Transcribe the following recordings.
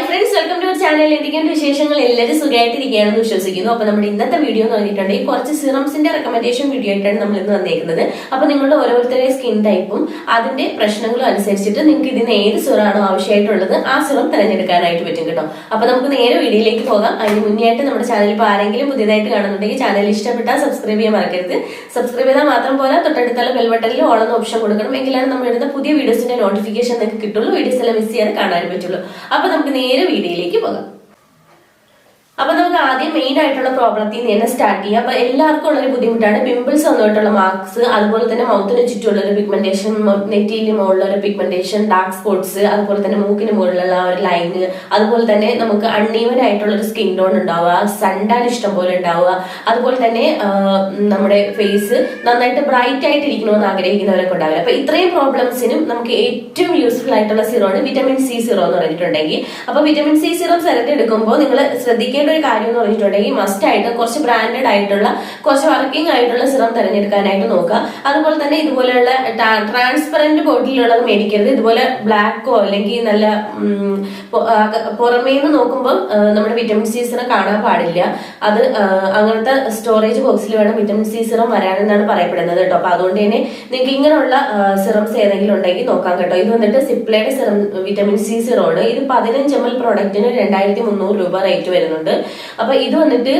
Friends, welcome to our channel. എന്തൊക്കെയാണ് വിശേഷങ്ങൾ? എല്ലാവരും സുഖമായിട്ടിരിക്കുകയാണെന്ന് വിശ്വസിക്കുന്നു. അപ്പൊ നമ്മുടെ ഇന്നത്തെ വീഡിയോ എന്ന് പറഞ്ഞിട്ടുണ്ടെങ്കിൽ കുറച്ച് സിറംസിന്റെ റെക്കമെൻഡേഷൻ വീഡിയോ ആയിട്ടാണ് നമ്മൾ ഇന്ന് വന്നേക്കുന്നത്. അപ്പൊ നിങ്ങളുടെ ഓരോരുത്തരുടെ സ്കിൻ ടൈപ്പും അതിന്റെ പ്രശ്നങ്ങളും അനുസരിച്ചിട്ട് നിങ്ങൾക്ക് ഇതിന് ഏത് സിറാണോ ആവശ്യമായിട്ടുള്ളത് ആ സിറം തിരഞ്ഞെടുക്കാനായിട്ട് പറ്റും കേട്ടോ. അപ്പൊ നമുക്ക് നേരെ വീഡിയോയിലേക്ക് പോകാം. അതിന് മുന്നേ ആയിട്ട് നമ്മുടെ ചാനൽ ഇപ്പോൾ ആരെങ്കിലും പുതിയതായിട്ട് കാണുന്നുണ്ടെങ്കിൽ ചാനൽ ഇഷ്ടപ്പെട്ടാൽ സബ്സ്ക്രൈബ് ചെയ്യാൻ മറക്കരുത്. സബ്സ്ക്രൈബ് ചെയ്താൽ മാത്രം പോലെ തൊട്ടടുത്തുള്ള ബെൽ ബട്ടണിൽ ഓൾ എന്ന ഓപ്ഷൻ കൊടുക്കണം. എങ്കിലാണ് നമ്മൾ ഇടുന്ന പുതിയ വീഡിയോസിന്റെ നോട്ടിഫിക്കേഷൻ നിങ്ങൾക്ക് കിട്ടുള്ളൂ. വീഡിയോസ് എല്ലാം മിസ് ചെയ്യാതെ കാണാനും പറ്റുള്ളൂ. അപ്പൊ നമുക്ക് നേരെ വീഡിയോയിലേക്ക് പോകാം. അപ്പൊ നമുക്ക് ആദ്യം മെയിൻ ആയിട്ടുള്ള പ്രോബ്ലത്തിൽ നിന്ന് തന്നെ സ്റ്റാർട്ട് ചെയ്യാം. അപ്പൊ എല്ലാവർക്കും ഉള്ളൊരു ബുദ്ധിമുട്ടാണ് പിമ്പിൾസ് വന്നിട്ടുള്ള മാർക്സ്, അതുപോലെ തന്നെ മൗത്തിന് ചുറ്റുമുള്ള ഒരു പിഗ്മെന്റേഷൻ, നെറ്റിയിന് മുകളിലുള്ള ഒരു പിഗ്മെന്റേഷൻ, ഡാർക്ക് സ്പോട്ട്സ്, അതുപോലെ തന്നെ മൂക്കിന് മുകളിലുള്ള ഒരു ലൈന്, അതുപോലെ തന്നെ നമുക്ക് അൺഈവൻ ആയിട്ടുള്ള ഒരു സ്കിൻ ടോൺ ഉണ്ടാവുക, സൺടാൻ ഇഷ്ടം പോലെ ഉണ്ടാവുക, അതുപോലെ തന്നെ നമ്മുടെ ഫേസ് നന്നായിട്ട് ബ്രൈറ്റ് ആയിട്ട് ഇരിക്കണമെന്ന് ആഗ്രഹിക്കുന്നവരൊക്കെ ഉണ്ടാവില്ല. അപ്പൊ ഇത്രയും പ്രോബ്ലംസിനും നമുക്ക് ഏറ്റവും യൂസ്ഫുൾ ആയിട്ടുള്ള സിറോണ് വിറ്റമിൻ സി സിറോ എന്ന് പറഞ്ഞിട്ടുണ്ടെങ്കിൽ. അപ്പൊ വിറ്റമിൻ സി സിറം തിരഞ്ഞെടുക്കുമ്പോൾ നിങ്ങൾ ശ്രദ്ധിക്കേണ്ട ഒരു കാര്യം എന്ന് പറഞ്ഞിട്ടുണ്ടെങ്കിൽ മസ്റ്റ് ആയിട്ട് കുറച്ച് ബ്രാൻഡഡ് ആയിട്ടുള്ള, കുറച്ച് വർക്കിംഗ് ആയിട്ടുള്ള സിറം തിരഞ്ഞെടുക്കാനായിട്ട് നോക്കുക. അതുപോലെ തന്നെ ഇതുപോലെയുള്ള ട്രാൻസ്പെറന്റ് ബോട്ടിലുള്ളത് മേടിക്കരുത്. ഇതുപോലെ ബ്ലാക്കോ അല്ലെങ്കിൽ നല്ല പുറമേന്ന് നോക്കുമ്പോൾ നമ്മുടെ വിറ്റമിൻ സി സിറം കാണാൻ പാടില്ല. അത് അങ്ങനത്തെ സ്റ്റോറേജ് ബോക്സിൽ വേണം വിറ്റമിൻ സി സിറം വരാനെന്നാണ് പറയപ്പെടുന്നത് കേട്ടോ. അപ്പൊ അതുകൊണ്ട് തന്നെ നിങ്ങൾക്ക് ഇങ്ങനെയുള്ള സിറംസ് ഏതെങ്കിലും ഉണ്ടെങ്കിൽ നോക്കാം കേട്ടോ. ഇത് വന്നിട്ട് സിപ്ലയുടെ സിറം വിറ്റമിൻ സി സിറം ആണ്. ഇത് 15 ml പ്രോഡക്റ്റിന് 2300 രൂപ റേറ്റ് വരുന്നുണ്ട്. അപ്പൊ ഇത് വന്നിട്ട്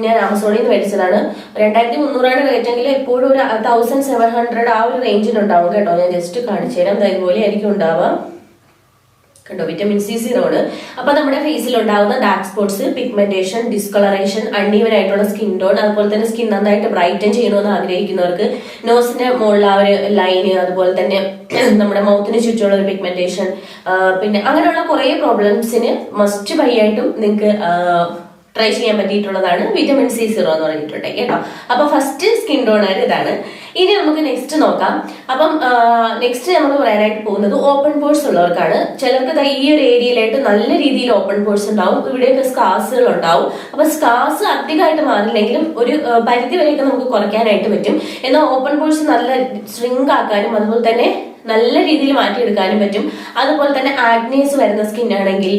ഞാൻ ആമസോണിൽ നിന്ന് മേടിച്ചതാണ്. 2300 റേറ്റെങ്കിൽ എപ്പോഴും ഒരു 1700 ആ ഒരു റേഞ്ചിലുണ്ടാവും കേട്ടോ. ഞാൻ ജസ്റ്റ് കാണിച്ചു തരാം. ഇതുപോലെ ആയിരിക്കും ഉണ്ടാവുക കണ്ടോ, വിറ്റമിൻ സി സിറോണ്. അപ്പൊ നമ്മുടെ ഫേസിൽ ഉണ്ടാവുന്ന dark spots, pigmentation, discolouration, uneven ആയിട്ടുള്ള സ്കിൻ ടോൺ, അതുപോലെ തന്നെ സ്കിൻ നന്നായിട്ട് ബ്രൈറ്റൻ ചെയ്യണമെന്ന് ആഗ്രഹിക്കുന്നവർക്ക്, നോസിന്റെ മുകളിൽ ആ ഒരു ലൈന്, അതുപോലെ തന്നെ നമ്മുടെ മൗത്തിന് ചുറ്റുമുള്ള ഒരു പിഗ്മെന്റേഷൻ, പിന്നെ അങ്ങനെയുള്ള കുറെ പ്രോബ്ലംസിന് മസ്റ്റ് ബൈ ആയിട്ടും നിങ്ങൾക്ക് ട്രൈ ചെയ്യാൻ പറ്റിയിട്ടുള്ളതാണ് വിറ്റമിൻ സി സിറോ എന്ന് പറഞ്ഞിട്ടുണ്ടെങ്കിൽ കേട്ടോ. അപ്പൊ ഫസ്റ്റ് സ്കിൻ ടോണർ ഇതാണ്. ഇനി നമുക്ക് നെക്സ്റ്റ് നോക്കാം. അപ്പം നെക്സ്റ്റ് നമ്മൾ പറയാനായിട്ട് പോകുന്നത് ഓപ്പൺ പോർസ് ഉള്ളവർക്കാണ്. ചിലർക്ക് ഈ ഒരു ഏരിയയിലായിട്ട് നല്ല രീതിയിൽ ഓപ്പൺ പോർസ് ഉണ്ടാവും, ഇവിടെയൊക്കെ സ്കാർസുകൾ ഉണ്ടാവും. അപ്പൊ സ്കാർസ് അധികമായിട്ട് മാറില്ലെങ്കിലും ഒരു പരിധി വരെയൊക്കെ നമുക്ക് കുറയ്ക്കാനായിട്ട് പറ്റും. എന്നാൽ ഓപ്പൺ പോർസ് നല്ല സ്ട്രിങ്ക് ആക്കാനും അതുപോലെ തന്നെ നല്ല രീതിയിൽ മാറ്റിയെടുക്കാനും പറ്റും. അതുപോലെ തന്നെ ആഗ്നീസ് വരുന്ന സ്കിൻ ആണെങ്കിൽ,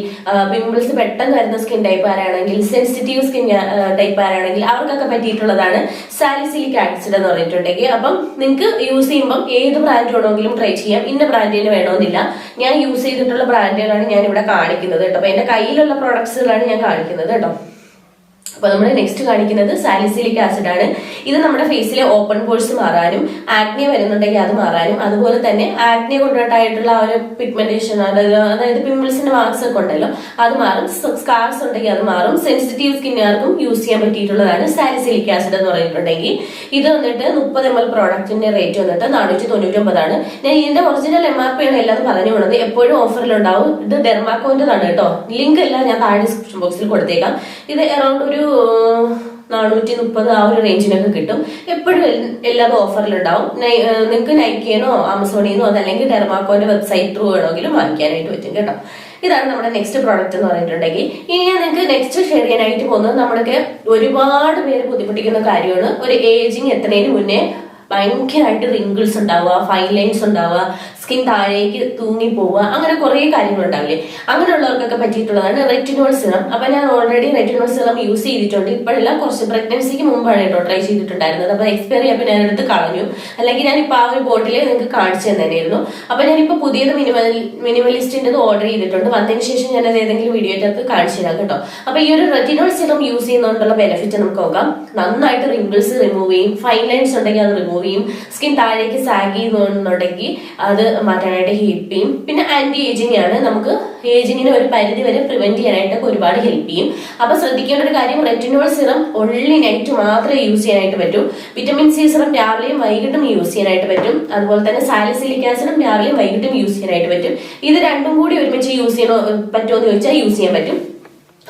പിമ്പിൾസ് പെട്ടെന്ന് വരുന്ന സ്കിൻ ടൈപ്പ് ആരാണെങ്കിൽ, സെൻസിറ്റീവ് സ്കിൻ ടൈപ്പ് ആരാണെങ്കിൽ അവർക്കൊക്കെ പറ്റിയിട്ടുള്ളതാണ് സാലിസിലിക് ആസിഡ് എന്ന് പറഞ്ഞിട്ടുണ്ടെങ്കിൽ. അപ്പം നിങ്ങൾക്ക് യൂസ് ചെയ്യുമ്പോൾ ഏത് ബ്രാൻഡ് വേണമെങ്കിലും ട്രൈ ചെയ്യാം. ഇന്ന ബ്രാൻഡിന് വേണമെന്നില്ല. ഞാൻ യൂസ് ചെയ്തിട്ടുള്ള ബ്രാൻഡുകളാണ് ഞാൻ ഇവിടെ കാണിക്കുന്നത് കേട്ടോ. അപ്പൊ എന്റെ കയ്യിലുള്ള പ്രോഡക്ട്സുകളാണ് ഞാൻ കാണിക്കുന്നത് കേട്ടോ. അപ്പൊ നമ്മൾ നെക്സ്റ്റ് കാണിക്കുന്നത് സാലിസിലിക് ആസിഡ് ആണ്. ഇത് നമ്മുടെ ഫേസിലെ ഓപ്പൺ പോർസ് മാറാനും, ആക്നെ വരുന്നുണ്ടെങ്കിൽ അത് മാറാനും, അതുപോലെ തന്നെ ആക്നെ കൊണ്ടിട്ടായിട്ടുള്ള ആ ഒരു പിഗ്മെന്റേഷൻ, അതായത് പിമ്പിൾസിന്റെ മാർക്സ് ഒക്കെ ഉണ്ടല്ലോ അത് മാറും, സ്കാർസ് ഉണ്ടെങ്കിൽ അത് മാറും. സെൻസിറ്റീവ് സ്കിന്നുകാർക്കും യൂസ് ചെയ്യാൻ പറ്റിയിട്ടുള്ളതാണ് സാലിസിലിക് ആസിഡ് എന്ന് പറഞ്ഞിട്ടുണ്ടെങ്കിൽ. ഇത് വന്നിട്ട് 30 ml പ്രോഡക്റ്റിന്റെ റേറ്റ് വന്നിട്ട് 499 ഞാൻ ഇതിന്റെ ഒറിജിനൽ MRP ആണ് എല്ലാതും പറഞ്ഞു പോണത്. എപ്പോഴും ഓഫറിലുണ്ടാവും. ഇത് ഡെർമാക്കോന്റെതാണ് കേട്ടോ. ലിങ്ക് എല്ലാം ഞാൻ താഴെ ഡിസ്ക്രിപ്ഷൻ ബോക്സിൽ കൊടുത്തേക്കാം. ഇത് അറൌണ്ട് ഒരു 430 ആ ഒരു റേഞ്ചിനൊക്കെ കിട്ടും. എപ്പോഴും എല്ലാതും ഓഫറിലുണ്ടാവും. നിങ്ങൾക്ക് നൈക്കിന്നോ ആമസോണിന്നോ അതല്ലെങ്കിൽ ഡെർമാക്കോന്റെ വെബ്സൈറ്റ് ത്രൂ വേണമെങ്കിലും വാങ്ങിക്കാനായിട്ട് പറ്റും കേട്ടോ. ഇതാണ് നമ്മുടെ നെക്സ്റ്റ് പ്രോഡക്റ്റ് എന്ന് പറഞ്ഞിട്ടുണ്ടെങ്കിൽ. ഇനി ഞാൻ നിങ്ങൾക്ക് നെക്സ്റ്റ് ഷെയർ ചെയ്യാനായിട്ട് പോകുന്നത് നമ്മളൊക്കെ ഒരുപാട് പേര് ബുദ്ധിമുട്ടിക്കുന്ന കാര്യമാണ്. ഒരു ഏജിങ് എത്തുന്നതിന് മുന്നേ ഭയങ്കരമായിട്ട് റിങ്കിൾസ് ഉണ്ടാവുക, ഫൈൻ ലൈൻസ് ഉണ്ടാവുക, സ്കിൻ താഴേക്ക് തൂങ്ങി പോവുക, അങ്ങനെ കുറെ കാര്യങ്ങൾ ഉണ്ടാവില്ലേ. അങ്ങനെയുള്ളവർക്കൊക്കെ പറ്റിയിട്ടുള്ളതാണ് റെറ്റിനോൾ സിറം. അപ്പൊ ഞാൻ ഓൾറെഡി റെറ്റിനോൾ സിറം യൂസ് ചെയ്തിട്ടുണ്ട്. ഇപ്പോഴെല്ലാം കുറച്ച് പ്രഗ്നൻസിക്ക് മുമ്പാണ് കേട്ടോ ട്രൈ ചെയ്തിട്ടുണ്ടായിരുന്നത്. അപ്പൊ എക്സ്പയറി ആയപ്പോൾ ഞാൻ എടുത്ത് കളഞ്ഞു. അല്ലെങ്കിൽ ഞാനിപ്പോൾ ആ ഒരു ബോട്ടിൽ നിങ്ങൾക്ക് കാണിച്ചു തന്നെയായിരുന്നു. അപ്പൊ ഞാനിപ്പോൾ പുതിയത് മിനിമലിസ്റ്റിന്റെ ഓർഡർ ചെയ്തിട്ടുണ്ട്. വന്നതിന് ശേഷം ഞാൻ അത് ഏതെങ്കിലും വീഡിയോയ്ക്ക് കാണിച്ചു തരാം കേട്ടോ. അപ്പൊ ഈ ഒരു റെറ്റിനോൾ സിറം യൂസ് ചെയ്യുന്നതുകൊണ്ടുള്ള ബെനിഫിറ്റ് നമുക്ക് നോക്കാം. നന്നായിട്ട് റിങ്കിൾസ് റിമൂവ് ചെയ്യും, ഫൈൻ ലൈൻസ് ഉണ്ടെങ്കിൽ അത് റിമൂവ് ചെയ്യും, സ്കിൻ താഴേക്ക് സാഗ് ചെയ്യുന്നുണ്ടെങ്കിൽ അത് മാറ്റാനായിട്ട് ഹെൽപ്പ് ചെയ്യും. പിന്നെ ആന്റി ഏജിങ് ആണ്. നമുക്ക് ഏജിങ്ങിനെ ഒരു പരിധി വരെ പ്രിവെന്റ് ചെയ്യാനായിട്ടൊക്കെ ഒരുപാട് ഹെൽപ്പ് ചെയ്യും. അപ്പൊ ശ്രദ്ധിക്കേണ്ട ഒരു കാര്യം, റെറ്റിനോൾ സിറം ഓൺലി നൈറ്റ് മാത്രമേ യൂസ് ചെയ്യാനായിട്ട് പറ്റൂ. വിറ്റമിൻ സി സിറം രാവിലെയും വൈകിട്ടും യൂസ് ചെയ്യാനായിട്ട് പറ്റും. അതുപോലെ തന്നെ സാലിസിലിക് ആസിഡും രാവിലെയും വൈകിട്ടും യൂസ് ചെയ്യാനായിട്ട് പറ്റും. ഇത് രണ്ടും കൂടി ഒരുമിച്ച് യൂസ് ചെയ്യണോ പറ്റുമോ എന്ന് ചോദിച്ചാൽ യൂസ് ചെയ്യാൻ പറ്റും.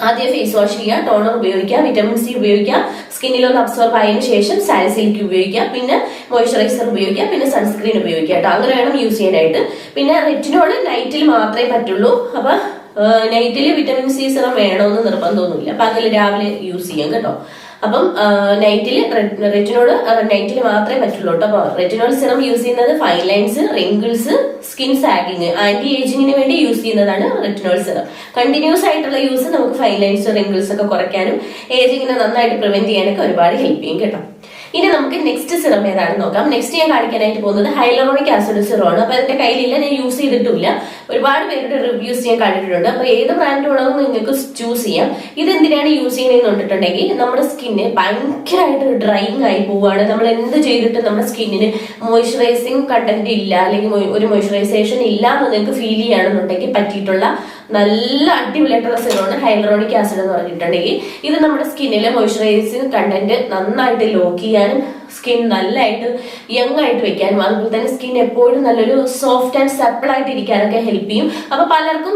ആദ്യം ഫേസ് വാഷ് ചെയ്യുക, ടോണർ ഉപയോഗിക്കുക, വിറ്റമിൻ സി ഉപയോഗിക്കുക, സ്കിന്നിലൊന്ന് അബ്സോർബ് ആയതിനു ശേഷം സാലിസിലിക് ഉപയോഗിക്കുക, പിന്നെ മോയ്സ്ചറൈസർ ഉപയോഗിക്കുക, പിന്നെ സൺസ്ക്രീൻ ഉപയോഗിക്കുക കേട്ടോ. അങ്ങനെ വേണം യൂസ് ചെയ്യാനായിട്ട്. പിന്നെ റെറ്റിനോൾ നൈറ്റിൽ മാത്രമേ പറ്റുള്ളൂ. അപ്പൊ നൈറ്റിൽ വിറ്റമിൻ സി സിറം വേണമെന്ന് നിർബന്ധമൊന്നുമില്ല. പകല് രാവിലെ യൂസ് ചെയ്യാം കേട്ടോ. അപ്പം നൈറ്റിൽ റെറ്റിനോൾ നൈറ്റിൽ മാത്രമേ പറ്റുള്ളൂ കേട്ടോ. അപ്പൊ റെറ്റിനോൾ സിറം യൂസ് ചെയ്യുന്നത് fine lines, wrinkles, skin sagging, anti ഏജിങ്ങിന് വേണ്ടി യൂസ് ചെയ്യുന്നതാണ് റെറ്റിനോൾ സിറം. കണ്ടിന്യൂസ് ആയിട്ടുള്ള യൂസ് നമുക്ക് ഫൈൻ ലൈൻസ്, റിങ്കിൾസ് ഒക്കെ കുറയ്ക്കാനും ഏജിങ്ങിനെ നന്നായിട്ട് പ്രിവെന്റ് ചെയ്യാനൊക്കെ ഒരുപാട് ഹെൽപ്പ് ചെയ്യും കേട്ടോ. ഇനി നമുക്ക് നെക്സ്റ്റ് സിറം ഏതാണെന്ന് നോക്കാം. നെക്സ്റ്റ് ഞാൻ കാണിക്കാനായിട്ട് പോകുന്നത് ഹൈലറോണിക് ആസിഡ് സിറം ആണ്. അപ്പൊ അതിന്റെ കയ്യിലില്ല, ഞാൻ യൂസ് ചെയ്തിട്ടില്ല. ഒരുപാട് പേരുടെ റിവ്യൂസ് ഞാൻ കണ്ടിട്ടുണ്ട്. അപ്പൊ ഏത് ബ്രാൻഡ് വേണമെന്ന് നിങ്ങൾക്ക് ചൂസ് ചെയ്യാം. ഇത് എന്തിനാണ് യൂസ് ചെയ്യുന്നതെന്ന് കണ്ടിട്ടുണ്ടെങ്കിൽ നമ്മുടെ സ്കിന്ന് ഭയങ്കരമായിട്ട് ഡ്രൈയിങ് ആയി പോവുകയാണ്. നമ്മൾ എന്ത് ചെയ്തിട്ട് നമ്മുടെ സ്കിന്നിന് മോയ്സ്ചറൈസിങ് കണ്ടന്റ് ഇല്ല, അല്ലെങ്കിൽ ഒരു മോയ്സ്ചറൈസേഷൻ ഇല്ല എന്ന് നിങ്ങൾക്ക് ഫീൽ ചെയ്യുകയാണെന്നുണ്ടെങ്കിൽ പറ്റിയിട്ടുള്ള നല്ല അടിപൊളിയായിട്ടുള്ള സിറമാണ് ഹൈലറോണിക് ആസിഡ് എന്ന് പറഞ്ഞിട്ടുണ്ടെങ്കിൽ. ഇത് നമ്മുടെ സ്കിന്നിലെ മോയ്സ്ചറൈസിങ് കണ്ടന്റ് നന്നായിട്ട് ലോക്ക് ചെയ്യാനും സ്കിൻ നല്ലതായിട്ട് യങ് ആയിട്ട് വെക്കാനും അതുപോലെ തന്നെ സ്കിൻ എപ്പോഴും നല്ലൊരു സോഫ്റ്റ് ആൻഡ് സപ്പിൾ ആയിട്ട് ഇരിക്കാനൊക്കെ ഹെൽപ്പ് ചെയ്യും. അപ്പൊ പലർക്കും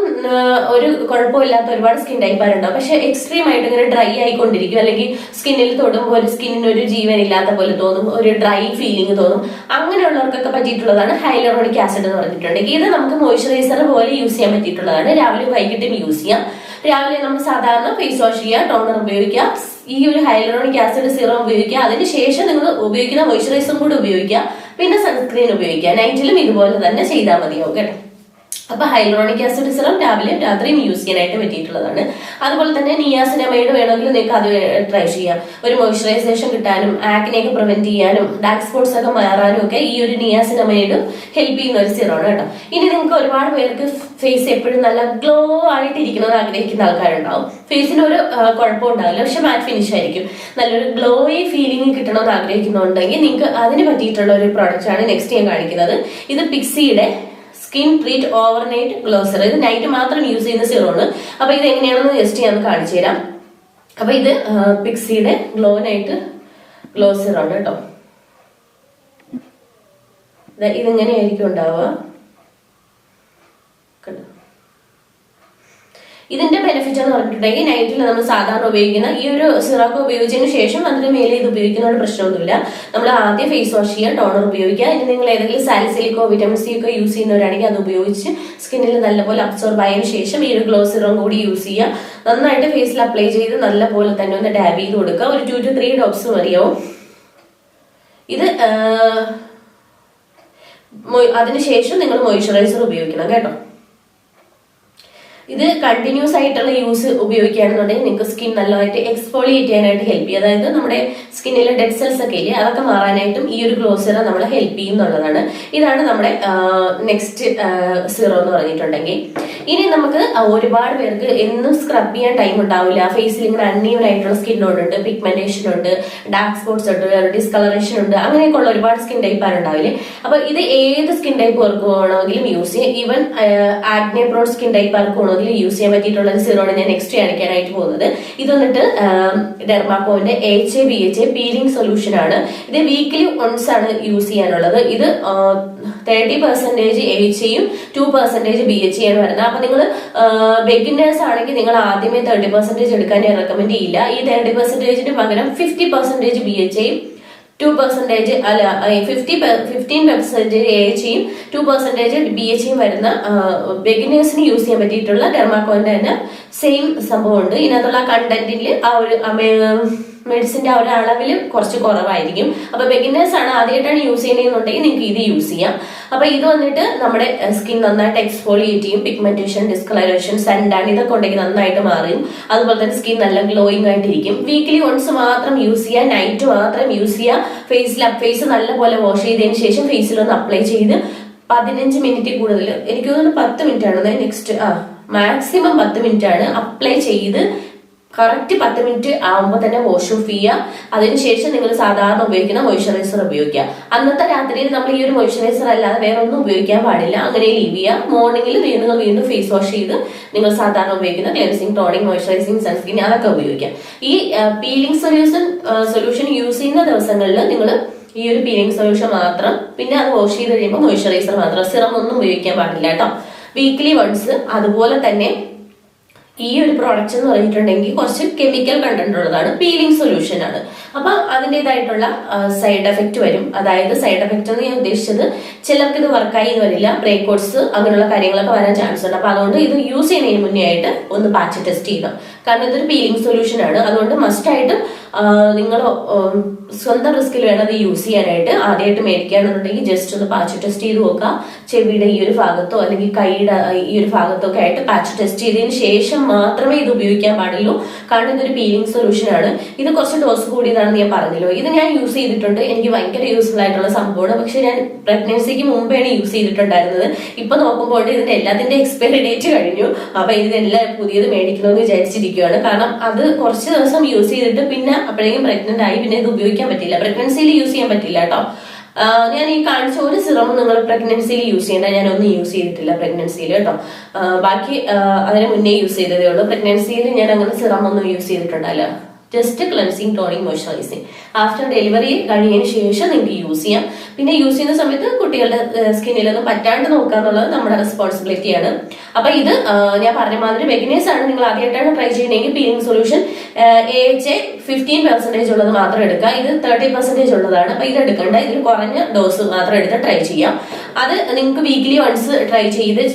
ഒരു കുഴപ്പമില്ലാത്ത ഒരുപാട് സ്കിൻ ടൈപ്പുണ്ടാവും. പക്ഷെ എക്സ്ട്രീം ആയിട്ട് ഇങ്ങനെ ഡ്രൈ ആയിക്കൊണ്ടിരിക്കും, അല്ലെങ്കിൽ സ്കിന്നിൽ തൊടുമ്പോൾ സ്കിന്നിന് ഒരു ജീവൻ ഇല്ലാത്ത പോലെ തോന്നും, ഒരു ഡ്രൈ ഫീലിംഗ് തോന്നും. അങ്ങനെയുള്ളവർക്കൊക്കെ പറ്റിയിട്ടുള്ളതാണ് ഹൈലറോണിക് ആസിഡ് എന്ന് പറഞ്ഞിട്ടുണ്ടെങ്കിൽ. ഇത് നമുക്ക് മോയ്സ്ചറൈസർ പോലെ യൂസ് ചെയ്യാൻ പറ്റിയിട്ടുള്ളതാണ്. രാവിലെ വൈകിട്ടും യൂസ് ചെയ്യാം. രാവിലെ നമ്മൾ സാധാരണ ഫേസ് വാഷ് ചെയ്യുക, ടോണർ ഉപയോഗിക്കുക, ഈ ഒരു ഹൈലറോണിക് ആസിഡ് സിറം ഉപയോഗിക്കുക. അതിനുശേഷം നിങ്ങൾ ഉപയോഗിക്കുന്ന മോയ്സ്ചറൈസറും കൂടി ഉപയോഗിക്കുക, പിന്നെ സൺസ്ക്രീൻ ഉപയോഗിക്കുക. നൈറ്റിലും ഇതുപോലെ തന്നെ ചെയ്താൽ മതിയാവും കേട്ടോ. അപ്പൊ ഹൈലറോണിക് ആസിഡ് സിറം രാവിലെയും രാത്രിയും യൂസ് ചെയ്യാനായിട്ട് പറ്റിയിട്ടുള്ളതാണ്. അതുപോലെ തന്നെ നിയാസിനമൈഡ് വേണമെങ്കിൽ നിങ്ങൾക്ക് അത് ട്രൈ ചെയ്യാം. ഒരു മോയ്സ്ചറൈസേഷൻ കിട്ടാനും ആക്നെയൊക്കെ പ്രിവെന്റ് ചെയ്യാനും ഡാർക്ക് സ്പോട്ട്സ് ഒക്കെ മാറാനും ഒക്കെ ഈ ഒരു നിയാസിനമൈഡ് ഹെൽപ്പ് ചെയ്യുന്ന ഒരു സിറമാണ് കേട്ടോ. ഇനി നിങ്ങൾക്ക് ഒരുപാട് പേർക്ക് ഫേസ് എപ്പോഴും നല്ല ഗ്ലോ ആയിട്ട് ഇരിക്കണമെന്ന് ആഗ്രഹിക്കുന്ന ആൾക്കാരുണ്ടാവും. ഫേസിന് ഒരു കുഴപ്പം ഉണ്ടാവില്ല, പക്ഷെ മാറ്റ് ഫിനിഷ് ആയിരിക്കും. നല്ലൊരു ഗ്ലോയി ഫീലിംഗ് കിട്ടണമെന്ന് ആഗ്രഹിക്കുന്നുണ്ടെങ്കിൽ നിങ്ങൾക്ക് അതിന് പറ്റിയിട്ടുള്ള ഒരു പ്രോഡക്റ്റ് ആണ് നെക്സ്റ്റ് ഞാൻ കാണിക്കുന്നത്. ഇത് പിക്സിയുടെ skin treat overnight glow serum. ഇത് നൈറ്റ് മാത്രം യൂസ് ചെയ്യുന്ന സിറമാണ്. അപ്പൊ ഇത് എങ്ങനെയാണെന്ന് ജസ്റ്റ് ഞാൻ കാണിച്ചു തരാം. അപ്പൊ ഇത് പിക്സിയുടെ ഗ്ലോ നൈറ്റ് ഗ്ലോ സിറം കേട്ടോ. ഇതിങ്ങനെയായിരിക്കും ഉണ്ടാവുക. ഇതിന്റെ ബെനിഫിറ്റ് എന്ന് പറഞ്ഞിട്ടുണ്ടെങ്കിൽ നൈറ്റിൽ നമ്മൾ സാധാരണ ഉപയോഗിക്കുന്ന ഈ ഒരു സിറം ഉപയോഗിച്ചതിന് ശേഷം അതിന് മേലെ ഇത് ഉപയോഗിക്കുന്നതുകൊണ്ട് പ്രശ്നമൊന്നുമില്ല. നമ്മൾ ആദ്യം ഫേസ് വാഷ് ചെയ്യുക, ടോണർ ഉപയോഗിക്കുക. ഇനി നിങ്ങൾ ഏതെങ്കിലും സാലിസിലിക്കോ വിറ്റമിൻ സി ഒക്കെ യൂസ് ചെയ്യുന്നവരാണെങ്കിൽ അത് ഉപയോഗിച്ച് സ്കിന്നിൽ നല്ലപോലെ അബ്സോർബ് ആയതിനു ശേഷം ഈ ഒരു ഗ്ലോ സിറം കൂടി യൂസ് ചെയ്യുക. നന്നായിട്ട് ഫേസിൽ അപ്ലൈ ചെയ്ത് നല്ലപോലെ തന്നെ ഒന്ന് ഡാബ് ചെയ്ത് കൊടുക്കുക. ഒരു 2 to 3 ഡ്രോപ്സ് മതിയാവും. ഇത് അതിനുശേഷം നിങ്ങൾ മോയ്സ്ചറൈസർ ഉപയോഗിക്കണം കേട്ടോ. ഇത് കണ്ടിന്യൂസ് ആയിട്ടുള്ള യൂസ് ഉപയോഗിക്കുകയാണെന്നുണ്ടെങ്കിൽ നിങ്ങൾക്ക് സ്കിൻ നല്ലതായിട്ട് എക്സ്ഫോളിയേറ്റ് ചെയ്യാനായിട്ട് ഹെൽപ്പ് ചെയ്യും. അതായത് നമ്മുടെ സ്കിന്നിലെ ഡെഡ് സെൽസ് ഒക്കെ ഇല്ലേ, അതൊക്കെ മാറാനായിട്ടും ഈ ഒരു ഗ്ലോ സിറം നമ്മളെ ഹെൽപ്പ് ചെയ്യും എന്നുള്ളതാണ്. ഇതാണ് നമ്മുടെ നെക്സ്റ്റ് സിറം എന്ന് പറഞ്ഞിട്ടുണ്ടെങ്കിൽ. ഇനി നമുക്ക് ഒരുപാട് പേർക്ക് എന്നും സ്ക്രബ് ചെയ്യാൻ ടൈം ഉണ്ടാവില്ല. ഫേസിൽ ഇങ്ങനെ അൺഈവൻ ആയിട്ടുള്ള സ്കിന്നോടുണ്ട്, പിഗ്മെന്റേഷൻ ഉണ്ട്, ഡാർക്ക് സ്പോട്ട്സ് ഉണ്ട്, ഡിസ്കളറേഷൻ ഉണ്ട്, അങ്ങനെയൊക്കെ ഉള്ള ഒരുപാട് സ്കിൻ ടൈപ്പ് ഉണ്ടാവില്ലേ. അപ്പൊ ഇത് ഏത് സ്കിൻ ടൈപ്പ് വർക്ക് വേണമെങ്കിലും യൂസ് ചെയ്യാം. Even acne prone skin type work use ചെയ്യാൻ പറ്റിയിട്ടുള്ള ഒരു സിറോണ് ഞാൻ നെക്സ്റ്റ് കാണിക്കാനായിട്ട് പോകുന്നത്. ഇത് വന്നിട്ട് ഡെർമാക്കോന്റെ HA BHA പീലിംഗ് സൊല്യൂഷൻ ആണ്. ഇത് വീക്കിലി വൺസ് ആണ് യൂസ് ചെയ്യാനുള്ളത്. ഇത് 30% HAയും 2% BHA ആണ് വരുന്നത്. അപ്പൊ നിങ്ങൾ ബിഗിനേഴ്സ് ആണെങ്കിൽ നിങ്ങൾ ആദ്യമേ 30% എടുക്കാൻ ഞാൻ റെക്കമെൻഡ് ചെയ്യില്ല. ഈ 30%ന് പകരം 50% BHAയും 2% അല്ല 15% AHയും 2% BHയും വരുന്ന ബിഗിനേഴ്സിന് യൂസ് ചെയ്യാൻ പറ്റിയിട്ടുള്ള ഡെർമാക്കോന്റെ തന്നെ സെയിം സംഭവം ഉണ്ട്. ഇതിനകത്തുള്ള കണ്ടന്റിൽ ആ ഒരു മെഡിസിന്റെ ആ ഒരു അളവിൽ കുറച്ച് കുറവായിരിക്കും. അപ്പൊ ബിഗിനേഴ്സ് ആണ് ആദ്യമായിട്ടാണ് യൂസ് ചെയ്യുന്നതെന്നുണ്ടെങ്കിൽ നിങ്ങൾക്ക് ഇത് യൂസ് ചെയ്യാം. അപ്പൊ ഇത് വന്നിട്ട് നമ്മുടെ സ്കിൻ നന്നായിട്ട് എക്സ്ഫോളിയേറ്റ് ചെയ്യും. പിഗ്മെന്റേഷൻ, ഡിസ്കളറേഷൻ, സൺടാൻ ഇതൊക്കെ ഉണ്ടെങ്കിൽ നന്നായിട്ട് മാറും. അതുപോലെ തന്നെ സ്കിൻ നല്ല ഗ്ലോയിങ് ആയിട്ടിരിക്കും. വീക്കിലി വൺസ് മാത്രം യൂസ് ചെയ്യുക, നൈറ്റ് മാത്രം യൂസ് ചെയ്യുക. ഫേസ് നല്ലപോലെ വാഷ് ചെയ്തതിന് ശേഷം ഫേസിൽ ഒന്ന് അപ്ലൈ ചെയ്ത് 15 മിനിറ്റ് കൂടുതൽ, എനിക്ക് തോന്നുന്നു 10 മിനിറ്റ് ആണ് നെക്സ്റ്റ് മാക്സിമം 10 മിനിറ്റ് ആണ് അപ്ലൈ ചെയ്ത് കറക്റ്റ് 10 മിനിറ്റ് ആവുമ്പോൾ തന്നെ വാഷ് ഓഫ് ചെയ്യുക. അതിനുശേഷം നിങ്ങൾ സാധാരണ ഉപയോഗിക്കുന്ന മോയ്സ്ചറൈസർ ഉപയോഗിക്കുക. അന്നത്തെ രാത്രിയിൽ നമ്മൾ ഈ ഒരു മോയ്സ്ചറൈസർ അല്ലാതെ വേറെ ഒന്നും ഉപയോഗിക്കാൻ പാടില്ല. അങ്ങനെ ലീവ് ചെയ്യുക. മോർണിംഗിൽ വീണ്ടും ഫേസ് വാഷ് ചെയ്ത് നിങ്ങൾ സാധാരണ ഉപയോഗിക്കുന്ന ക്ലെൻസിങ്, ടോണിങ്, മോയ്സ്ചറൈസിങ്, സൺസ്ക്രീൻ അതൊക്കെ ഉപയോഗിക്കാം. ഈ പീലിംഗ് സൊല്യൂഷൻ യൂസ് ചെയ്യുന്ന ദിവസങ്ങളിൽ നിങ്ങൾ ഈ ഒരു പീലിംഗ് സൊല്യൂഷൻ മാത്രം, പിന്നെ അത് വാഷ് ചെയ്ത് കഴിയുമ്പോൾ മോയ്സ്ചറൈസർ മാത്രം, സിറം ഒന്നും ഉപയോഗിക്കാൻ പാടില്ല കേട്ടോ. Weekly once. അതുപോലെ തന്നെ ഈ ഒരു പ്രോഡക്റ്റ് എന്ന് പറഞ്ഞിട്ടുണ്ടെങ്കിൽ കുറച്ച് കെമിക്കൽ കണ്ടന്റ് ഉള്ളതാണ്, പീലിംഗ് സൊല്യൂഷൻ ആണ്. അപ്പൊ അതിൻ്റെതായിട്ടുള്ള സൈഡ് എഫക്റ്റ് വരും. അതായത് സൈഡ് എഫക്റ്റ് എന്ന് ഞാൻ ഉദ്ദേശിച്ചത് ചിലർക്ക് ഇത് വർക്കായി എന്ന് വരില്ല, ബ്രേക്ക്ഔട്ട്സ് അങ്ങനെയുള്ള കാര്യങ്ങളൊക്കെ വരാൻ ചാൻസ് ഉണ്ട്. അപ്പൊ അതുകൊണ്ട് ഇത് യൂസ് ചെയ്യുന്നതിന് മുന്നേ ആയിട്ട് ഒന്ന് പാച്ച് ടെസ്റ്റ് ചെയ്യണം. കാരണം ഇതൊരു പീലിംഗ് സൊല്യൂഷൻ ആണ്. അതുകൊണ്ട് മസ്റ്റ് ആയിട്ടും നിങ്ങൾ സ്വന്തം റിസ്കിൽ വേണം അത് യൂസ് ചെയ്യാനായിട്ട്. ആദ്യമായിട്ട് മേടിക്കുകയാണെന്നുണ്ടെങ്കിൽ ജസ്റ്റ് ഒന്ന് പാച്ച് ടെസ്റ്റ് ചെയ്ത് നോക്കുക. ചെവിയുടെ ഈ ഒരു ഭാഗത്തോ അല്ലെങ്കിൽ കൈയുടെ ഈ ഒരു ഭാഗത്തോ ഒക്കെ ആയിട്ട് പാച്ച് ടെസ്റ്റ് ചെയ്തതിന് ശേഷം മാത്രമേ ഇത് ഉപയോഗിക്കാൻ പാടുള്ളൂ. കാരണം ഇതൊരു പീലിംഗ് സൊല്യൂഷൻ ആണ്. ഇത് കുറച്ച് ഡോസ് കൂടിയതാണെന്ന് ഞാൻ പറഞ്ഞല്ലോ. ഇത് ഞാൻ യൂസ് ചെയ്തിട്ടുണ്ട്, എനിക്ക് ഭയങ്കര യൂസ്ഫുൾ ആയിട്ടുള്ള സംഭവമാണ്. പക്ഷെ ഞാൻ പ്രഗ്നൻസിക്ക് മുമ്പേണ് യൂസ് ചെയ്തിട്ടുണ്ടായിരുന്നത്. ഇപ്പൊ നോക്കുമ്പോൾ ഇതിന്റെ എല്ലാത്തിന്റെ എക്സ്പയറി ഡേറ്റ് കഴിഞ്ഞു. അപ്പൊ ഇതിനെല്ലാം പുതിയത് മേടിക്കണമെന്ന് വിചാരിച്ചിരിക്കുകയാണ്. കാരണം അത് കുറച്ച് ദിവസം യൂസ് ചെയ്തിട്ട് പിന്നെ അപ്പോഴേക്കും പ്രഗ്നന്റ് ആയി, പിന്നെ ഇത് ഉപയോഗിക്കാൻ പറ്റില്ല. പ്രഗ്നൻസിയിൽ യൂസ് ചെയ്യാൻ പറ്റില്ല കേട്ടോ. ഞാൻ ഈ കാണിച്ച ഒരു സിറം നിങ്ങൾ പ്രഗ്നൻസിയിൽ യൂസ് ചെയ്യേണ്ട, ഞാനൊന്നും യൂസ് ചെയ്തിട്ടില്ല പ്രഗ്നൻസിയിൽ കേട്ടോ. ബാക്കി അതിന് മുന്നേ യൂസ് ചെയ്തതേ ഉള്ളൂ. പ്രഗ്നൻസിയിൽ ഞാൻ അങ്ങനെ സിറം ഒന്നും യൂസ് ചെയ്തിട്ടുണ്ടല്ലോ. Just cleansing, toning, moisturising. After delivery കഴിഞ്ഞതിന് ശേഷം നിങ്ങൾക്ക് യൂസ് ചെയ്യാം. പിന്നെ യൂസ് ചെയ്യുന്ന സമയത്ത് കുട്ടികളുടെ സ്കിന്നിലൊന്നും പറ്റാണ്ട് നോക്കുക എന്നുള്ളത് നമ്മുടെ റെസ്പോൺസിബിലിറ്റിയാണ്. അപ്പൊ ഇത് ഞാൻ പറഞ്ഞ മാതിരി ബിഗിനേഴ്സ് ആണ് നിങ്ങൾ ആദ്യമായിട്ടാണ് ട്രൈ ചെയ്യണമെങ്കിൽ പീലിംഗ് സൊല്യൂഷൻ AHA 15% ഉള്ളത് മാത്രം എടുക്കുക. ഇത് 30% ഉള്ളതാണ്. അപ്പൊ ഇത് എടുക്കണ്ട, ഇതിൽ കുറഞ്ഞ ഡോസ് മാത്രം എടുത്ത് ട്രൈ ചെയ്യാം. അത് നിങ്ങൾക്ക് വീക്കിലി വൺസ് ട്രൈ ചെയ്ത്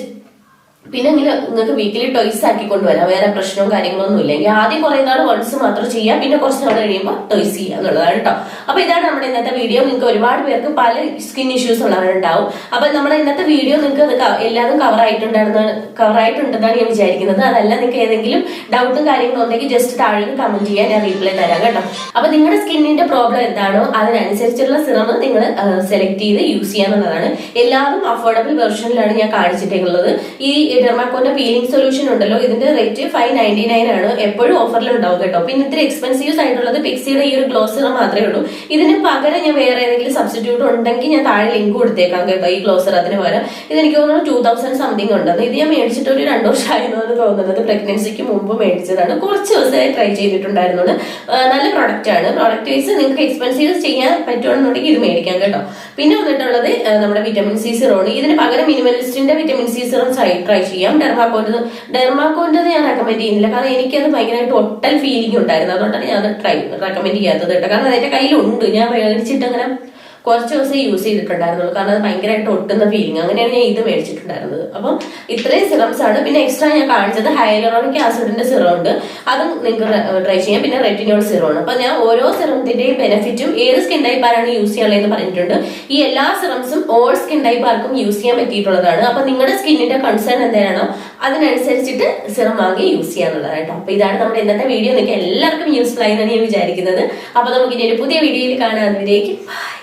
പിന്നെ നിങ്ങൾക്ക് വീക്കിലി ടോയ്സ് ആക്കി കൊണ്ടുവരാം. വേറെ പ്രശ്നവും കാര്യങ്ങളൊന്നും ഇല്ലെങ്കിൽ ആദ്യം കുറെ നാൾ വൺസ് മാത്രം ചെയ്യാം, പിന്നെ കുറച്ച് നാൾ കഴിയുമ്പോൾ ടോയ്സ് ചെയ്യുക എന്നുള്ളതാണ് കേട്ടോ. അപ്പൊ ഇതാണ് നമ്മുടെ ഇന്നത്തെ വീഡിയോ. നിങ്ങൾക്ക് ഒരുപാട് പേർക്ക് പല സ്കിൻ ഇഷ്യൂസ് ഉള്ളവരുണ്ടാവും. അപ്പൊ നമ്മുടെ ഇന്നത്തെ വീഡിയോ നിങ്ങൾക്ക് എല്ലാതും കവർ ആയിട്ടുണ്ടെന്നാണ് ഞാൻ വിചാരിക്കുന്നത്. അതല്ല നിങ്ങൾക്ക് ഏതെങ്കിലും ഡൗട്ടും കാര്യങ്ങളും ഉണ്ടെങ്കിൽ ജസ്റ്റ് താഴെ കമന്റ് ചെയ്യാൻ ഞാൻ റീപ്ലൈ തരാം കേട്ടോ. അപ്പൊ നിങ്ങളുടെ സ്കിന്നിന്റെ പ്രോബ്ലം എന്താണോ അതിനനുസരിച്ചുള്ള സിറം നിങ്ങൾ സെലക്ട് ചെയ്ത് യൂസ് ചെയ്യാന്നുള്ളതാണ്. എല്ലാവരും അഫോർഡബിൾ വെർഷനിലാണ് ഞാൻ കാണിച്ചിട്ടുള്ളത്. ഈ ഡെർമാക്കോന്റെ പീലിംഗ് സൊല്യൂഷൻ ഉണ്ടല്ലോ, ഇതിന്റെ റേറ്റ് 599 ആണ്. എപ്പോഴും ഓഫറിൽ ഉണ്ടാവും കേട്ടോ. പിന്നെ ഇത്തിരി എക്സ്പെൻസീവ് ആയിട്ടുള്ളത് പിക്സിയുടെ ഈ ഒരു ഗ്ലോ സിറം മാത്രമേ ഉള്ളൂ. ഇതിന് പകരം ഞാൻ വേറെ ഏതെങ്കിലും സബ്സ്റ്റിറ്റ്യൂട്ട് ഉണ്ടെങ്കിൽ ഞാൻ താഴെ ലിങ്ക് കൊടുത്തേക്കാം കേട്ടോ. ഈ ഗ്ലോ സിറത്തിന് പകരം ഇതെനിക്ക് തോന്നുന്നു 2000 സംതിങ് ഉണ്ടെന്ന്. ഇത് ഞാൻ മേടിച്ചിട്ട് ഒരു 2 വർഷമായിരുന്നു തോന്നുന്നത്. പ്രഗ്നൻസിക്ക് മുമ്പ് മേടിച്ചതാണ്. കുറച്ച് ദിവസമായി ട്രൈ ചെയ്തിട്ടുണ്ടായിരുന്നുള്ളൂ. നല്ല പ്രൊഡക്റ്റ് ആണ്. പ്രൊഡക്റ്റ് വൈസ് നിങ്ങൾക്ക് എക്സ്പെൻസീവ് ചെയ്യാൻ പറ്റുവാണെന്നുണ്ടെങ്കിൽ ഇത് മേടിക്കാം കേട്ടോ. പിന്നെ വന്നിട്ടുള്ളത് നമ്മുടെ വിറ്റമിൻ സി സിറോണ്. ഇതിന് പകരം മിനിമലിസ്റ്റിന്റെ വിറ്റമിൻ സി സിറം ട്രൈ ചെയ്യാം. ഡെർമാക്കോന്റെ ഞാൻ റെക്കമെൻഡ് ചെയ്യുന്നില്ല, കാരണം എനിക്കത് ഭയങ്കരമായിട്ട് ഒട്ടൽ ഫീലിംഗ് ഉണ്ടായിരുന്നു. അതുകൊണ്ടാണ് ഞാൻ അത് റെക്കമെൻഡ് ചെയ്യാത്തത് കേട്ടോ. കാരണം അതെന്റെ കയ്യിലുണ്ട്, ഞാൻ മേടിച്ചിട്ട് അങ്ങനെ കുറച്ച് ദിവസം യൂസ് ചെയ്തിട്ടുണ്ടായിരുന്നുള്ളൂ. കാരണം അത് ഭയങ്കരമായിട്ട് ഒട്ടുന്ന ഫീലിംഗ്. അങ്ങനെയാണ് ഞാൻ ഇത് മേടിച്ചിട്ടുണ്ടായിരുന്നത്. അപ്പം ഇത്രയും സിറംസ് ആണ്. പിന്നെ എക്സ്ട്രാ ഞാൻ കാണിച്ചത് ഹൈലറോണിക് ആസിഡിന്റെ സിറം ഉണ്ട്, അതും നിങ്ങൾക്ക് ട്രൈ ചെയ്യാം. പിന്നെ റെറ്റിനോൾ സിറം ആണ്. അപ്പൊ ഞാൻ ഓരോ സിറത്തിന്റെയും ബെനിഫിറ്റും ഏത് സ്കിൻ ടൈപ്പ് ആരാണ് യൂസ് ചെയ്യാനുള്ളതെന്ന് പറഞ്ഞിട്ടുണ്ട്. ഈ എല്ലാ സിറംസും ഓൾ സ്കിൻ ടൈപ്പ് ആർക്കും യൂസ് ചെയ്യാൻ പറ്റിയിട്ടുള്ളതാണ്. അപ്പൊ നിങ്ങളുടെ സ്കിന്നിന്റെ കൺസേൺ എന്താണോ അതിനനുസരിച്ചിട്ട് സിറം വാങ്ങി യൂസ് ചെയ്യാന്നുള്ളതാണ് കേട്ടോ. അപ്പൊ ഇതാണ് നമ്മുടെ ഇന്നത്തെ വീഡിയോ. നിങ്ങൾക്ക് എല്ലാവർക്കും യൂസ്ഫുൾ ആയി എന്നാണ് ഞാൻ വിചാരിക്കുന്നത്. അപ്പൊ നമുക്ക് ഇനി ഒരു പുതിയ വീഡിയോയിൽ കാണാൻ. അതിലേക്ക് ബൈ.